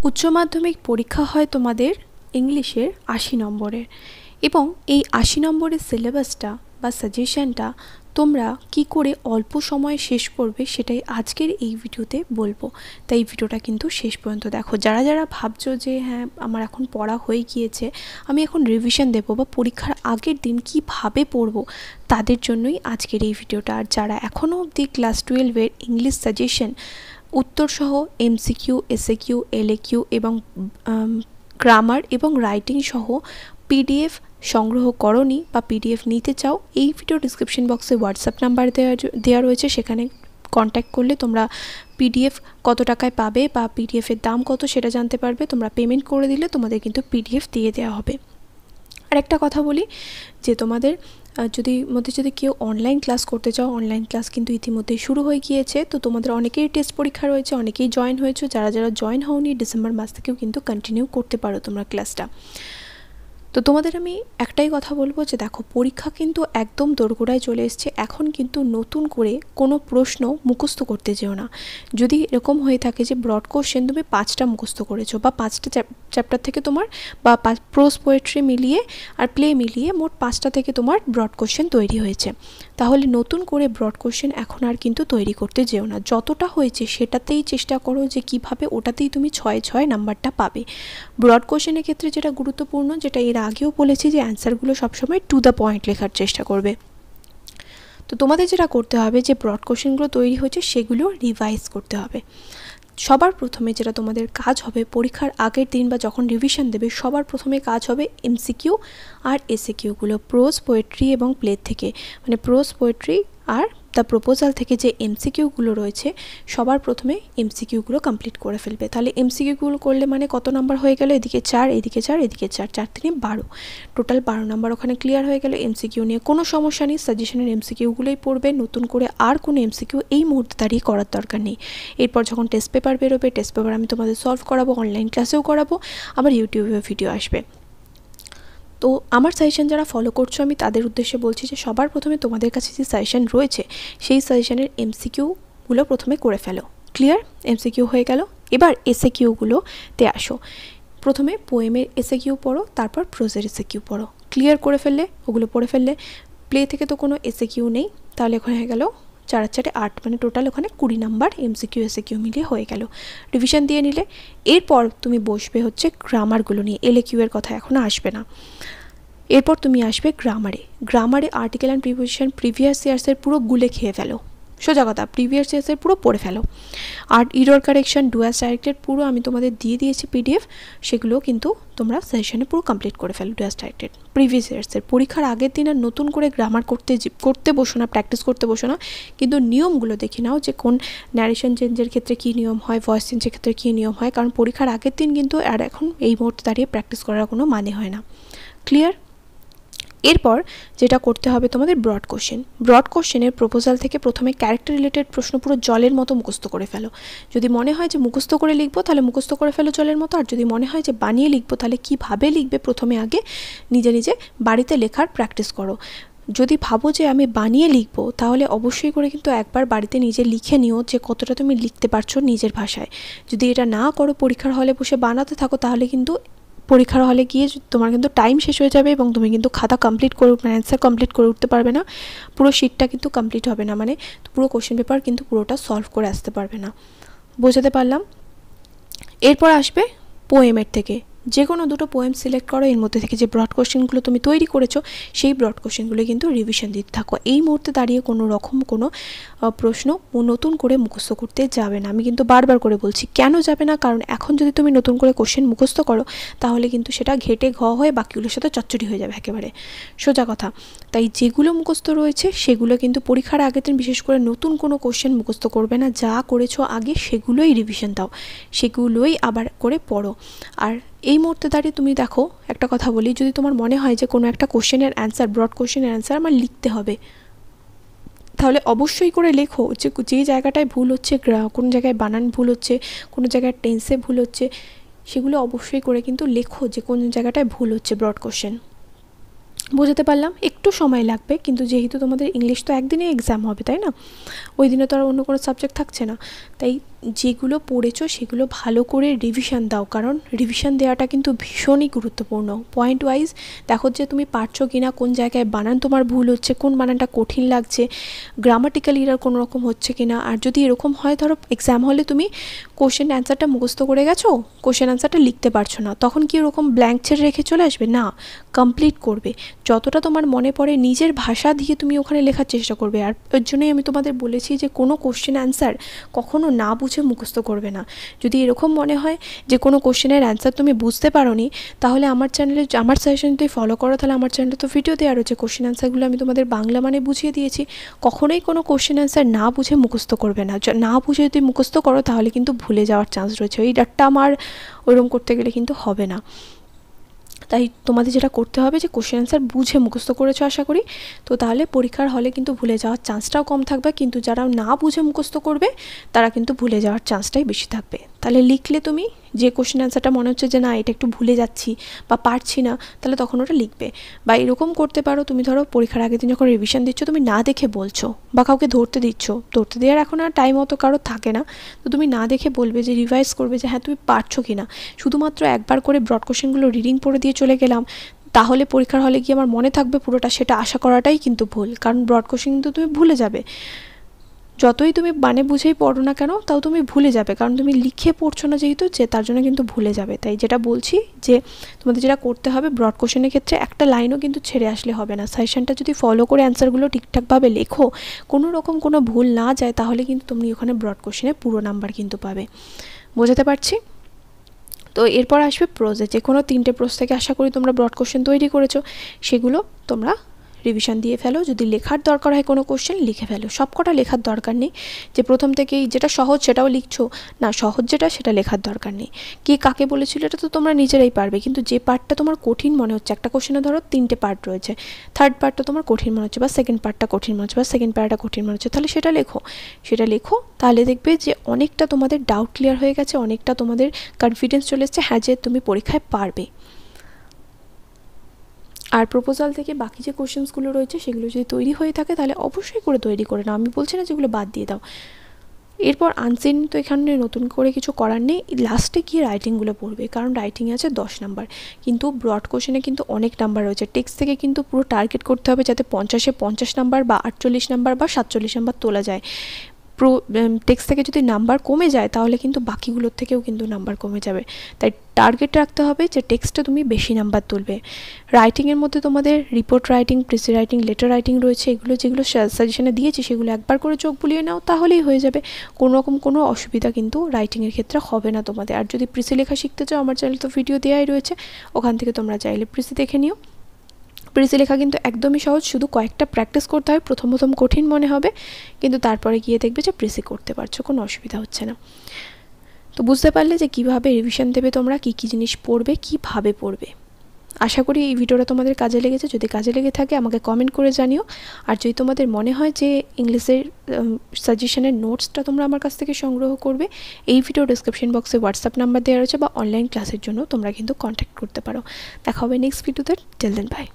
উচ্চ মাধ্যমিক পরীক্ষা হয় তোমাদের ইংলিশের ৮০ নম্বরের এবং এই ৮০ নম্বরের সিলেবাসটা বা সাজেশনটা তোমরা কি করে অল্প সময়ে শেষ করবে সেটাই আজকের এই ভিডিওতে বলবো। তাই এই ভিডিওটা কিন্তু শেষ পর্যন্ত দেখো। যারা যারা ভাবছো যে হ্যাঁ আমার এখন পড়া হয়ে গিয়েছে, আমি এখন রিভিশন দেবো বা পরীক্ষার আগের দিন কিভাবে পড়বো, তাদের জন্যই আজকের এই ভিডিওটা। আর যারা এখনও অবধি ক্লাস 12-এর ইংলিশ সাজেশন উত্তরসহ এমসিকিউ, এসএকিউ, এলএকিউ এবং গ্রামার এবং রাইটিং সহ পিডিএফ সংগ্রহ করনি বা পিডিএফ নিতে চাও, এই ভিডিও ডিসক্রিপশন বক্সে হোয়াটসঅ্যাপ নাম্বার দেওয়া রয়েছে, সেখানে কন্ট্যাক্ট করলে তোমরা পিডিএফ কত টাকায় পাবে বা পিডিএফের দাম কত সেটা জানতে পারবে। তোমরা পেমেন্ট করে দিলে তোমাদের কিন্তু পিডিএফ দিয়ে দেওয়া হবে। আর একটা কথা বলি যে তোমাদের যদি কেউ অনলাইন ক্লাস করতে চাও, অনলাইন ক্লাস কিন্তু ইতিমধ্যেই শুরু হয়ে গিয়েছে। তো তোমাদের অনেকেই টেস্ট পরীক্ষা রয়েছে, অনেকেই জয়েন হয়েছে। যারা যারা জয়েন হওনি ডিসেম্বর মাস থেকেও কিন্তু কন্টিনিউ করতে পারো তোমরা ক্লাসটা। তো তোমাদের আমি একটাই কথা বলবো যে দেখো, পরীক্ষা কিন্তু একদম দোরগোড়ায় চলে এসছে। এখন কিন্তু নতুন করে কোনো প্রশ্ন মুখস্থ করতে যেও না। যদি এরকম হয়ে থাকে যে ব্রড কোশ্চেন তুমি 5টা মুখস্থ করেছো বা 5টা চ্যাপ্টার থেকে তোমার বা প্রোজ পোয়েট্রি মিলিয়ে আর প্লে মিলিয়ে মোট 5টা থেকে তোমার ব্রড কোশ্চেন তৈরি হয়েছে, তাহলে নতুন করে ব্রড কোশ্চেন এখন আর কিন্তু তৈরি করতে যেও না। যতটা হয়েছে সেটাতেই চেষ্টা করো যে কিভাবে ওটাতেই তুমি 6 নাম্বারটা পাবে। ব্রড কোশ্চেনের ক্ষেত্রে যেটা গুরুত্বপূর্ণ, যেটা এর আগেও বলেছি, যে অ্যান্সারগুলো সবসময় টু দ্য পয়েন্ট লেখার চেষ্টা করবে। তো তোমাদের যেটা করতে হবে, যে ব্রড কোশ্চেনগুলো তৈরি হয়েছে সেগুলো রিভাইজ করতে হবে। সবার প্রথমে যেটা তোমাদের কাজ হবে পরীক্ষার আগের দিন বা যখন রিভিশন দেবে, সবার প্রথমে কাজ হবে এমসিকিউ আর এসএকিউগুলো প্রোজ পোয়েট্রি এবং প্লে থেকে, মানে pros poetry are the proposal থেকে যে এমসিকিউগুলো রয়েছে সবার প্রথমে এমসিকিউগুলো কমপ্লিট করে ফেলবে। তাহলে এমসিকিউগুলো করলে মানে কত নাম্বার হয়ে গেল, এদিকে 4, এদিকে 4, এদিকে 4, 4 3 12, টোটাল 12 নাম্বার ওখানে ক্লিয়ার হয়ে গেল। এমসিকিউ নিয়ে কোনো সমস্যা নেই, সাজেশনের এমসিকিউগুলোই পড়বে, নতুন করে আর কোনো এমসিকিউ এই মুহূর্তে দাঁড়িয়ে করার দরকার নেই। এরপর যখন টেস্ট পেপার বেরোবে, টেস্ট পেপার আমি তোমাদের সলভ করাবো, অনলাইন ক্লাসেও করাবো, আবার ইউটিউবে ভিডিও আসবে। তো আমার সাজেশন যারা ফলো করছো আমি তাদের উদ্দেশ্যে বলছি যে সবার প্রথমে তোমাদের কাছে যে সাজেশন রয়েছে সেই সাজেশনের এমসিকিউগুলো প্রথমে করে ফেলো। ক্লিয়ার? এমসিকিউ হয়ে গেল, এবার এসএকিউগুলোতে আসো। প্রথমে পোয়েমের এসএকিউ পড়ো, তারপর প্রোজের এসএকিউ পড়ো। ক্লিয়ার করে ফেললে, ওগুলো পড়ে ফেললে। প্লে থেকে তো কোনো এসএকিউ নেই, তাহলে ওখানে হয়ে গেল 4 আর 4 8, মানে টোটাল ওখানে 20 নাম্বার এমসিকিউ এসএকিউ মিলিয়ে হয়ে গেল। রিভিশন দিয়ে নিলে এরপর তুমি বসবে হচ্ছে গ্রামারগুলো নিয়ে। এলএকিউ এর কথা এখনও আসবে না। এরপর তুমি আসবে গ্রামারে আর্টিকেল অ্যান্ড প্রিপোজিশন প্রিভিয়াস ইয়ার্সের পুরো গুলে খেয়ে ফেলো। সোজা কথা, প্রিভিয়াস ইয়ার্সের পুরো পড়ে ফেলো। আর ইরর কারেকশন, ডুয়াস ডাইরেক্টেড পুরো আমি তোমাদের দিয়ে দিয়েছি পিডিএফ, সেগুলো কিন্তু তোমরা সেশনে পুরো কমপ্লিট করে ফেলো। ডুয়াস ডাইরেক্টেড প্রিভিয়াস ইয়ার্সের পরীক্ষার আগের দিন আর নতুন করে গ্রামার করতে বসো না, প্র্যাকটিস করতে বসো না, কিন্তু নিয়মগুলো দেখে নাও যে কোন ন্যারেশন চেঞ্জের ক্ষেত্রে কী নিয়ম হয়, ভয়েস চেঞ্জের ক্ষেত্রে কী নিয়ম হয়, কারণ পরীক্ষার আগের দিন কিন্তু আর এখন এই মুহূর্তে দাঁড়িয়ে প্র্যাকটিস করার কোনো মানে হয় না। ক্লিয়ার? এরপর যেটা করতে হবে তোমাদের ব্রড কোশ্চেনের প্রপোজাল থেকে প্রথমে ক্যারেক্টার রিলেটেড প্রশ্ন পুরো জলের মতো মুখস্থ করে ফেলো। যদি মনে হয় যে মুখস্থ করে লিখবো তাহলে মুখস্থ করে ফেলো জলের মতো, আর যদি মনে হয় যে বানিয়ে লিখবো তাহলে কীভাবে লিখবে প্রথমে আগে নিজে নিজে বাড়িতে লেখার প্র্যাকটিস করো। যদি ভাবো যে আমি বানিয়ে লিখবো তাহলে অবশ্যই করে কিন্তু একবার বাড়িতে নিজে লিখে নিও যে কতটা তুমি লিখতে পারছো নিজের ভাষায়। যদি এটা না করো, পরীক্ষার হলে বসে বানাতে থাকো, তাহলে কিন্তু পরীক্ষার হলে গিয়ে তোমার কিন্তু টাইম শেষ হয়ে যাবে এবং তুমি কিন্তু খাতা কমপ্লিট করে অ্যান্সার কমপ্লিট করে উঠতে পারবে না, পুরো শিটটা কিন্তু কমপ্লিট হবে না, মানে পুরো কোশ্চেন পেপার কিন্তু পুরোটা সলভ করে আসতে পারবে না। বোঝাতে পারলাম? এরপর আসবে পোয়েমের থেকে যে কোনো দুটো পোয়েম সিলেক্ট করো, এর মধ্যে থেকে যে ব্রড কোশ্চেনগুলো তুমি তৈরি করেছো সেই ব্রড কোশ্চেনগুলো কিন্তু রিভিশন দিতে থাকো। এই মুহূর্তে দাঁড়িয়ে কোনো রকম কোনো প্রশ্ন নতুন করে মুখস্থ করতে যাবে না। আমি কিন্তু বারবার করে বলছি কেন যাবে না, কারণ এখন যদি তুমি নতুন করে কোশ্চেন মুখস্থ করো তাহলে কিন্তু সেটা ঘেটে হয়ে বাকিগুলোর সাথে চচ্চড়ি হয়ে যাবে একেবারে, সোজা কথা। তাই যেগুলো মুখস্থ রয়েছে সেগুলো কিন্তু পরীক্ষার আগের দিন বিশেষ করে নতুন কোনো কোশ্চেন মুখস্থ করবে না, যা করেছো আগে সেগুলোই রিভিশন দাও, সেগুলোই আবার করে পড়ো। আর এই মুহূর্তে দাঁড়িয়ে তুমি দেখো, একটা কথা বলি, যদি তোমার মনে হয় যে কোনো একটা কোশ্চেনের অ্যান্সার, ব্রড কোশ্চেনের অ্যান্সার আমার লিখতে হবে, তাহলে অবশ্যই করে লেখো যে যেই জায়গাটায় ভুল হচ্ছে, কোন জায়গায় বানান ভুল হচ্ছে, কোনো জায়গায় টেন্সে ভুল হচ্ছে, সেগুলো অবশ্যই করে কিন্তু লেখো যে কোন জায়গাটায় ভুল হচ্ছে ব্রড কোশ্চেন। বোঝাতে পারলাম? একটু সময় লাগবে, কিন্তু যেহেতু তোমাদের ইংলিশ তো একদিনে এক্সাম হবে, তাই না? ওই দিনে তো আর অন্য কোনো সাবজেক্ট থাকছে না, তাই যেগুলো পড়েছো সেগুলো ভালো করে রিভিশন দাও, কারণ রিভিশন দেওয়াটা কিন্তু ভীষণই গুরুত্বপূর্ণ। পয়েন্ট ওয়াইজ দেখো যে তুমি পারছো কি না, কোন জায়গায় বানান তোমার ভুল হচ্ছে, কোন বানানটা কঠিন লাগছে, গ্রামাটিক্যাল এরার কোনো রকম হচ্ছে কি না। আর যদি এরকম হয়, ধরো এক্সাম হলে তুমি কোশ্চেন অ্যান্সারটা মুখস্থ করে গেছো, কোশ্চেন অ্যান্সারটা লিখতে পারছো না, তখন কি ওরকম ব্ল্যাঙ্ক ছেড়ে রেখে চলে আসবে? না, কমপ্লিট করবে, যতটা তোমার মনে পড়ে নিজের ভাষা দিয়ে তুমি ওখানে লেখার চেষ্টা করবে। আর ওর জন্যই আমি তোমাদের বলেছি যে কোনো কোশ্চেন অ্যান্সার কখনো না বুঝে মুখস্থ করবে না। যদি এরকম মনে হয় যে কোনো কোশ্চেনের অ্যান্সার তুমি বুঝতে পারোনি, তাহলে আমার চ্যানেলে আমার সাজেশন যদি ফলো করো, তাহলে আমার চ্যানেলে তো ভিডিও দেওয়া রয়েছে, কোশ্চেন অ্যান্সারগুলো আমি তোমাদের বাংলা মানে বুঝিয়ে দিয়েছি। কখনোই কোনো কোশ্চেন অ্যান্সার না বুঝে মুখস্থ করবে না। না বুঝে যদি মুখস্থ করো তাহলে কিন্তু ভুলে যাওয়ার চান্স রয়েছে, ওই ডাটটা আমার ওইরকম করতে গেলে কিন্তু হবে না। তাই তোমাদের যেটা করতে হবে যে কোশ্চেন অ্যান্সার বুঝে মুখস্থ করেছো আশা করি, তো তাহলে পরীক্ষার হলে কিন্তু ভুলে যাওয়ার চান্সটাও কম থাকবে। কিন্তু যারা না বুঝে মুখস্থ করবে তারা কিন্তু ভুলে যাওয়ার চান্সটাই বেশি থাকবে। তাহলে লিখলে তুমি যে কোশ্চেন অ্যান্সারটা মনে হচ্ছে যে না এটা একটু ভুলে যাচ্ছি বা পারছি না, তাহলে তখন ওটা লিখবে। বা এরকম করতে পারো, তুমি ধরো পরীক্ষার আগের দিন যখন রিভিশন দিচ্ছ, তুমি না দেখে বলছো বা কাউকে ধরতে দিচ্ছ, ধরতে দেওয়ার এখন আর টাইম অত কারো থাকে না, তো তুমি না দেখে বলবে যে রিভাইজ করবে যে হ্যাঁ তুমি পারছো কি না। শুধুমাত্র একবার করে ব্রড কোশ্চেনগুলো রিডিং পড়ে দিয়ে চলে গেলাম, তাহলে পরীক্ষার হলে গিয়ে আমার মনে থাকবে পুরোটা, সেটা আশা করাটাই কিন্তু ভুল। কারণ ব্রড কোশ্চেন কিন্তু তুমি ভুলে যাবে, যতই তুমি মানে বুঝেই পড়ো না কেন, তাও তুমি ভুলে যাবে, কারণ তুমি লিখে পড়ছো না যেহেতু, যে তার জন্য কিন্তু ভুলে যাবে। তাই যেটা বলছি যে তোমাদের যেটা করতে হবে, ব্রড কোশ্চেনের ক্ষেত্রে একটা লাইনও কিন্তু ছেড়ে আসলে হবে না। সাজেশনটা যদি ফলো করে অ্যান্সারগুলো ঠিকঠাকভাবে লেখো, কোনো রকম কোনো ভুল না যায়, তাহলে কিন্তু তুমি ওখানে ব্রড কোশ্চেনে পুরো নাম্বার কিন্তু পাবে। বোঝাতে পারছি? তো এরপর আসবে প্রোজে। যে কোনো 3টে প্রোজ থেকে আশা করি তোমরা ব্রড কোশ্চেন তৈরি করেছো, সেগুলো তোমরা রিভিশন দিয়ে ফেলো। যদি লেখার দরকার হয় কোনো কোশ্চেন, লিখে ফেলো। সব কটা লেখার দরকার নেই যে প্রথম থেকেই যেটা সহজ সেটাও লিখছো, না, সহজ যেটা সেটা লেখার দরকার নেই। কে কাকে বলেছিল এটা তো তোমরা নিজেরাই পারবে, কিন্তু যে পার্টটা তোমার কঠিন মনে হচ্ছে, একটা কোশ্চেনে ধরো 3টে পার্ট রয়েছে, থার্ড পার্টটা তোমার কঠিন মনে হচ্ছে, বা সেকেন্ড পার্টটা কঠিন মনে হচ্ছে, বা সেকেন্ড প্যারাটা কঠিন মনে হচ্ছে, তাহলে সেটা লেখো। সেটা লেখো, তাহলে দেখবে যে অনেকটা তোমাদের ডাউট ক্লিয়ার হয়ে গেছে, অনেকটা তোমাদের কনফিডেন্স চলে এসছে, হ্যাঁ যে তুমি পরীক্ষায় পারবে। আর প্রপোজাল থেকে বাকি যে কোশ্চেন্সগুলো রয়েছে সেগুলো যদি তৈরি হয়ে থাকে, তাহলে অবশ্যই করে তৈরি করে নাও, আমি বলছি না যেগুলো বাদ দিয়ে দাও। এরপর আনসিন তো এখানে নতুন করে কিছু করার নেই, লাস্টে গিয়ে রাইটিংগুলো পড়বে, কারণ রাইটিংয়ে আছে 10 নাম্বার, কিন্তু ব্রড কোশ্চেনে কিন্তু অনেক নাম্বার রয়েছে। টেক্সট থেকে কিন্তু পুরো টার্গেট করতে হবে যাতে 50-এ 50 নাম্বার বা 48 নাম্বার বা 47 নাম্বার তোলা যায়। টেক্সট থেকে যদি নাম্বার কমে যায়, তাহলে কিন্তু বাকিগুলোর থেকেও কিন্তু নাম্বার কমে যাবে। তাই টার্গেট রাখতে হবে যে টেক্সটে তুমি বেশি নাম্বার তুলবে। রাইটিংয়ের মধ্যে তোমাদের report writing, precis writing, letter writing রয়েছে, এগুলো যেগুলো সাজেশনে দিয়েছি সেগুলো একবার করে চোখ বুলিয়ে নাও, তাহলেই হয়ে যাবে। কোনো রকম কোনো অসুবিধা কিন্তু রাইটিংয়ের ক্ষেত্রে হবে না তোমাদের। আর যদি প্রেসি লেখা শিখতে চাও, আমার চ্যানেলে তো ভিডিও দেওয়াই রয়েছে, ওখান থেকে তোমরা চাইলে প্রেসি দেখে নিও। প্রেসি লেখা কিন্তু একদমই সহজ, শুধু কয়েকটা প্র্যাকটিস করতে হয়, প্রথম প্রথম কঠিন মনে হবে, কিন্তু তারপরে গিয়ে দেখবে যে প্রেসি করতে পারছো, কোনো অসুবিধা হচ্ছে না। তো বুঝতে পারলে যে কীভাবে রিভিশন দেবে তোমরা, কী কী জিনিস পড়বে, কীভাবে পড়বে। আশা করি এই ভিডিওটা তোমাদের কাজে লেগেছে। যদি কাজে লেগে থাকে আমাকে কমেন্ট করে জানিও। আর যদি তোমাদের মনে হয় যে ইংলিশের সাজেশনের নোটসটা তোমরা আমার কাছ থেকে সংগ্রহ করবে, এই ভিডিও ডিসক্রিপশন বক্সে হোয়াটসঅ্যাপ নাম্বার দেওয়া রয়েছে, বা অনলাইন ক্লাসের জন্য তোমরা কিন্তু কন্ট্যাক্ট করতে পারো। দেখা হবে নেক্সট ভিডিওতে। Till then by.